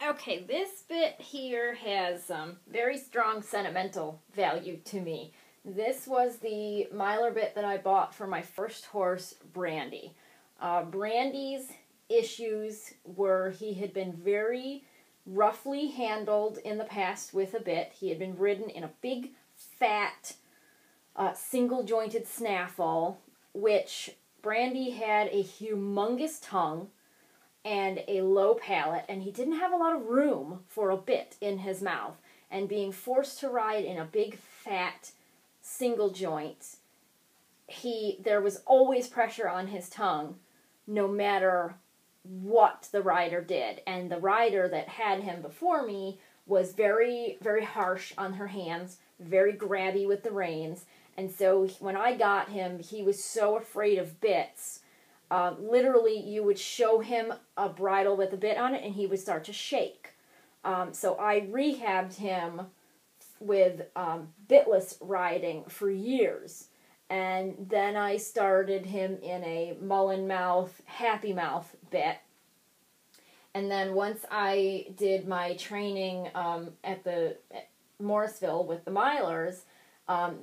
Okay, this bit here has very strong sentimental value to me. This was the Myler bit that I bought for my first horse, Brandy. Brandy's issues were he had been very roughly handled in the past with a bit. He had been ridden in a big, fat, single-jointed snaffle, which Brandy had a humongous tongue and a low palate, and he didn't have a lot of room for a bit in his mouth. And being forced to ride in a big, fat, single joint, there was always pressure on his tongue, no matter what the rider did. And the rider that had him before me was very, very harsh on her hands, very grabby with the reins. And so when I got him, he was so afraid of bits. Literally, you would show him a bridle with a bit on it, and he would start to shake. So I rehabbed him with bitless riding for years. And then I started him in a mullen mouth, happy mouth bit. And then once I did my training at Morrisville with the Mylers,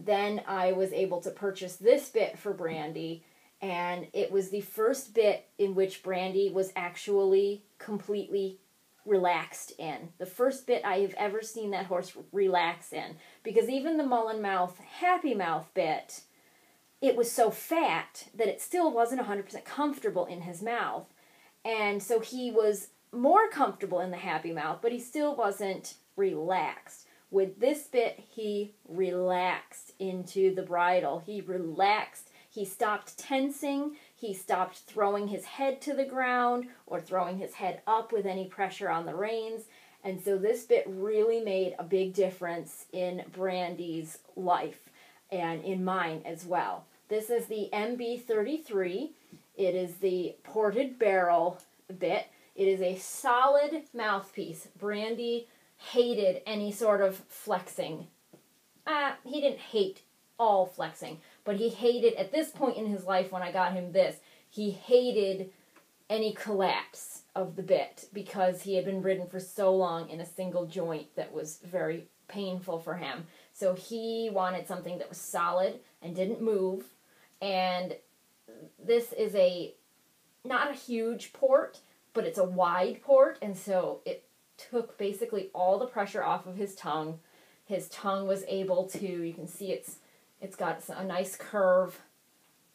then I was able to purchase this bit for Brandy. And it was the first bit in which Brandy was actually completely relaxed in. The first bit I have ever seen that horse relax in. Because even the mullen mouth, happy mouth bit, it was so fat that it still wasn't 100% comfortable in his mouth. And so he was more comfortable in the happy mouth, but he still wasn't relaxed. With this bit, he relaxed into the bridle. He relaxed. He stopped tensing, he stopped throwing his head to the ground or throwing his head up with any pressure on the reins. And so this bit really made a big difference in Brandy's life and in mine as well. This is the MB33. It is the ported barrel bit. It is a solid mouthpiece. Brandy hated any sort of flexing. He didn't hate all flexing, but he hated, at this point in his life when I got him this, he hated any collapse of the bit because he had been ridden for so long in a single joint that was very painful for him. So he wanted something that was solid and didn't move. And this is not a huge port, but it's a wide port, and so it took basically all the pressure off of his tongue. His tongue was able to, you can see it's got a nice curve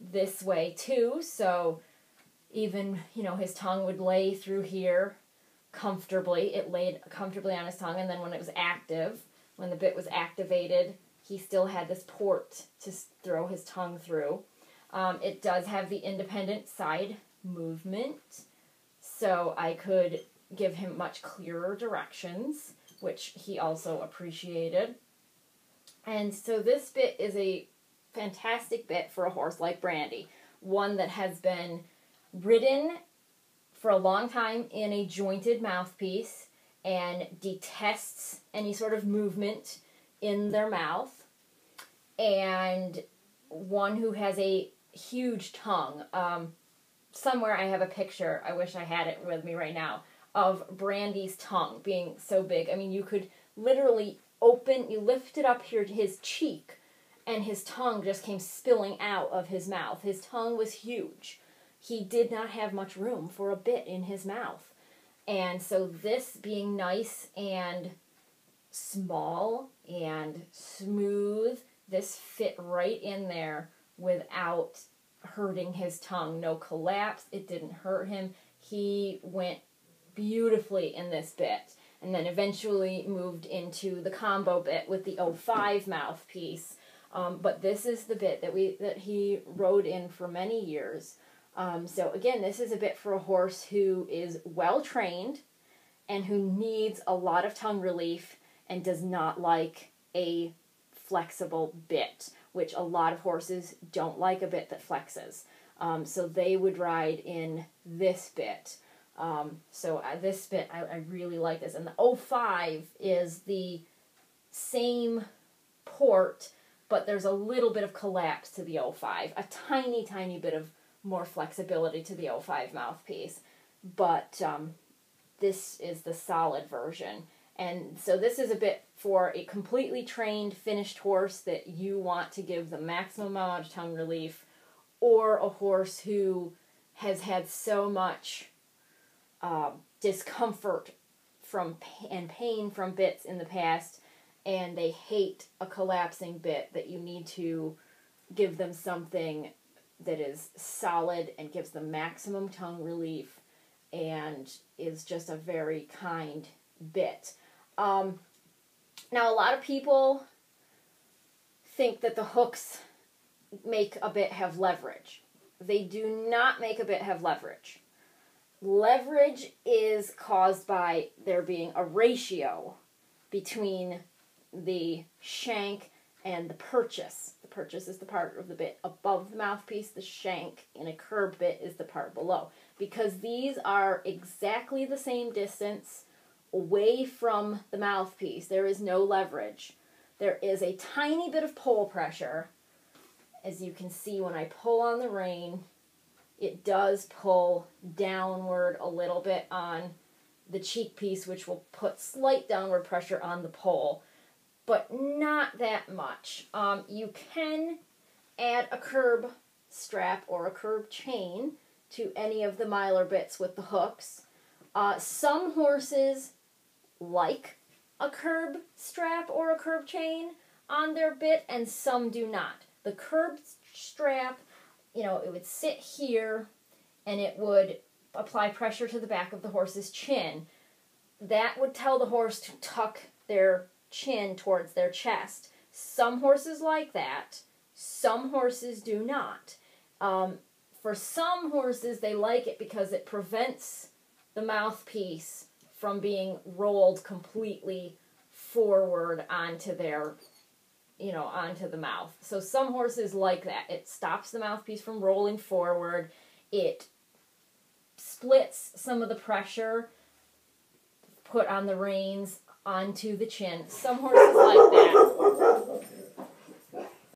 this way too, so even, his tongue would lay through here comfortably. It laid comfortably on his tongue, and then when it was active, when the bit was activated, he still had this port to throw his tongue through. It does have the independent side movement, so I could give him much clearer directions, which he also appreciated. And so this bit is a fantastic bit for a horse like Brandy, one that has been ridden for a long time in a jointed mouthpiece and detests any sort of movement in their mouth, and one who has a huge tongue. Somewhere I have a picture, I wish I had it with me right now, of Brandy's tongue being so big. I mean, you could literally you lifted up here to his cheek, and his tongue just came spilling out of his mouth. His tongue was huge. He did not have much room for a bit in his mouth. And so this being nice and small and smooth, this fit right in there without hurting his tongue. No collapse. It didn't hurt him. He went beautifully in this bit. And then eventually moved into the combo bit with the 05 mouthpiece. But this is the bit that he rode in for many years. So again, this is a bit for a horse who is well trained and who needs a lot of tongue relief and does not like a flexible bit, which a lot of horses don't like a bit that flexes. So they would ride in this bit. So this bit, I really like this. And the 05 is the same port, but there's a little bit of collapse to the 05. A tiny, tiny bit of more flexibility to the 05 mouthpiece. But this is the solid version. And so this is a bit for a completely trained, finished horse that you want to give the maximum amount of tongue relief, or a horse who has had so much discomfort and pain from bits in the past, and they hate a collapsing bit, that you need to give them something that is solid and gives them maximum tongue relief and is just a very kind bit. Now, a lot of people think that the hooks make a bit have leverage. They do not make a bit have leverage. Leverage is caused by there being a ratio between the shank and the purchase. The purchase is the part of the bit above the mouthpiece. The shank in a curved bit is the part below. Because these are exactly the same distance away from the mouthpiece, there is no leverage. There is a tiny bit of pull pressure. As you can see, when I pull on the rein, it does pull downward a little bit on the cheek piece, which will put slight downward pressure on the pole, but not that much. You can add a curb strap or a curb chain to any of the Myler bits with the hooks. Some horses like a curb strap or a curb chain on their bit, and some do not. The curb strap, it would sit here, and it would apply pressure to the back of the horse's chin. That would tell the horse to tuck their chin towards their chest. Some horses like that. Some horses do not. For some horses, they like it because it prevents the mouthpiece from being rolled completely forward onto their onto the mouth. So some horses like that. It stops the mouthpiece from rolling forward. It splits some of the pressure put on the reins onto the chin. Some horses like that.